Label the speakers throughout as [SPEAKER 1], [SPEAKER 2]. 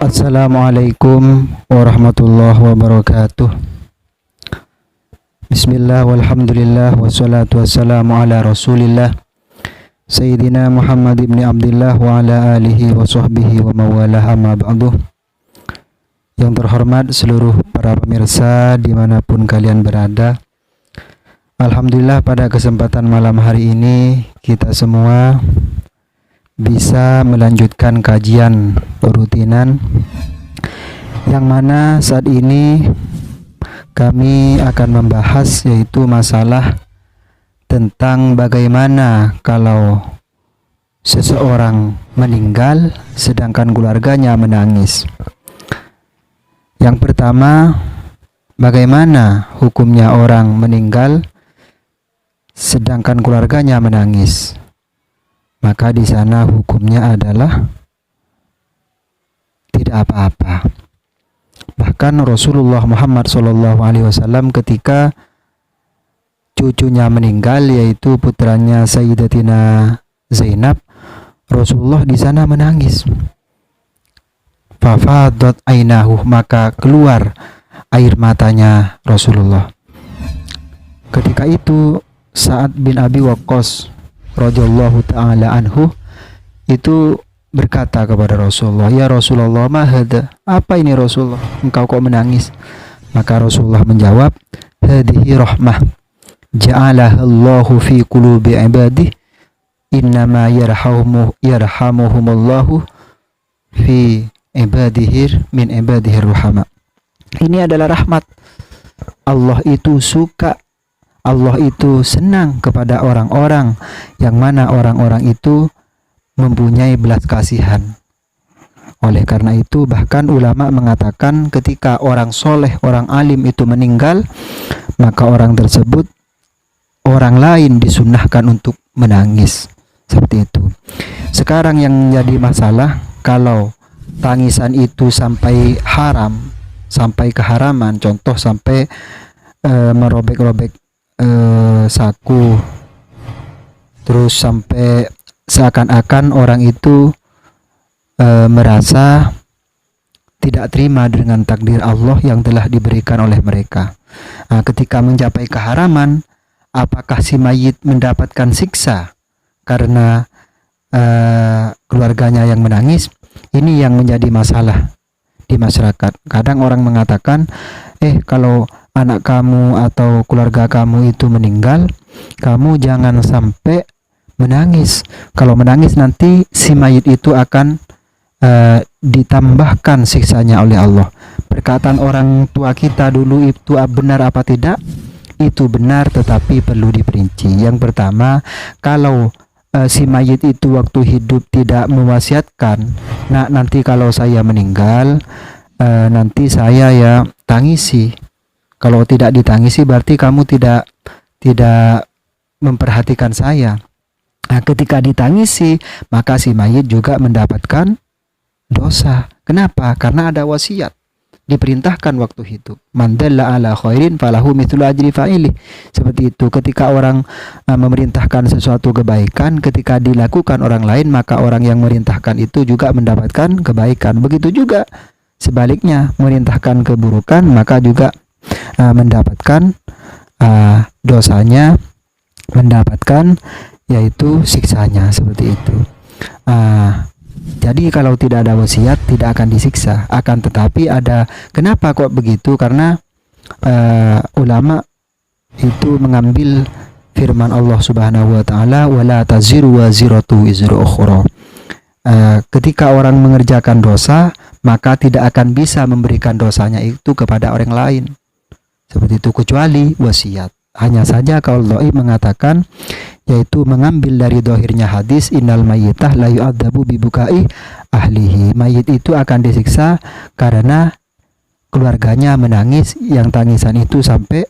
[SPEAKER 1] Assalamualaikum warahmatullahi wabarakatuh. Bismillah walhamdulillah wassalatu wassalamu ala rasulillah Sayyidina Muhammad ibn Abdullah wa ala alihi wa sahbihi wa mawalah amma ba'du. Yang terhormat seluruh para pemirsa dimanapun kalian berada, alhamdulillah pada kesempatan malam hari ini kita semua bisa melanjutkan kajian rutinan yang mana saat ini kami akan membahas yaitu masalah tentang bagaimana kalau seseorang meninggal sedangkan keluarganya menangis. Yang pertama, bagaimana hukumnya orang meninggal sedangkan keluarganya menangis? Maka di sana hukumnya adalah tidak apa-apa. Bahkan Rasulullah Muhammad SAW ketika cucunya meninggal, yaitu putranya Sayyidatina Zainab, Rasulullah di sana menangis. Fafadat ainahu, maka keluar air matanya Rasulullah. Ketika itu Sa'ad bin Abi Waqqas radhiyallahu ta'ala anhu itu berkata kepada Rasulullah, "Ya Rasulullah, ma hadza? Apa ini Rasulullah? Engkau kok menangis?" Maka Rasulullah menjawab, "Hadhihi rahmah ja'alaha Allahu fi qulubi ibadihi, innama yarhamuhumullahu fi ibadihi min ibadihi ruhama." Ini adalah rahmat. Allah itu suka, Allah itu senang kepada orang-orang yang mana orang-orang itu mempunyai belas kasihan. Oleh karena itu bahkan ulama mengatakan ketika orang soleh, orang alim itu meninggal, maka orang tersebut, orang lain disunnahkan untuk menangis. Seperti itu. Sekarang yang jadi masalah, kalau tangisan itu sampai haram, sampai keharaman, contoh sampai merobek-robek saku, terus sampai seakan-akan orang itu merasa tidak terima dengan takdir Allah yang telah diberikan oleh mereka. Ketika mencapai keharaman, apakah si mayit mendapatkan siksa karena keluarganya yang menangis? Ini yang menjadi masalah di masyarakat. Kadang orang mengatakan, kalau anak kamu atau keluarga kamu itu meninggal, kamu jangan sampai menangis. Kalau menangis nanti si mayit itu akan ditambahkan siksanya oleh Allah. Perkataan orang tua kita dulu itu benar apa tidak? Itu benar, tetapi perlu diperinci. Yang pertama, kalau si mayit itu waktu hidup tidak mewasiatkan, nah nanti kalau saya meninggal, nanti saya ya tangisi. Kalau tidak ditangisi berarti kamu tidak memperhatikan saya. Nah, ketika ditangisi, maka si mayit juga mendapatkan dosa. Kenapa? Karena ada wasiat. Diperintahkan waktu hidup. Man dalla ala khairin falahu mithlu ajri fa'ilih. Seperti itu. Ketika orang memerintahkan sesuatu kebaikan, ketika dilakukan orang lain, maka orang yang memerintahkan itu juga mendapatkan kebaikan. Begitu juga sebaliknya, memerintahkan keburukan, maka juga mendapatkan dosanya, mendapatkan yaitu siksanya. Seperti itu. Jadi kalau tidak ada wasiat tidak akan disiksa. Akan tetapi ada, kenapa kok begitu? Karena ulama itu mengambil firman Allah Subhanahu wa taala, wala taziru waziratu wizra ukhra. Ketika orang mengerjakan dosa, maka tidak akan bisa memberikan dosanya itu kepada orang lain. Seperti itu, kecuali wasiat. Hanya saja kalau Dhaif mengatakan, yaitu mengambil dari dohirnya hadis, innal mayyitah la yu'adzabu bibukai ahlihi. Mayit itu akan disiksa karena keluarganya menangis, yang tangisan itu sampai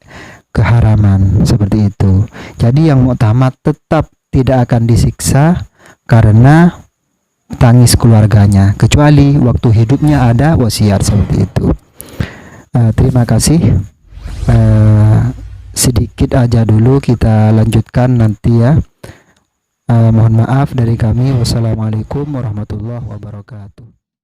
[SPEAKER 1] keharaman. Seperti itu. Jadi yang muktamad tetap tidak akan disiksa karena tangis keluarganya, kecuali waktu hidupnya ada wasiat. Seperti itu. Terima kasih. Sedikit aja dulu, kita lanjutkan nanti ya. Mohon maaf dari kami. Wassalamualaikum warahmatullahi wabarakatuh.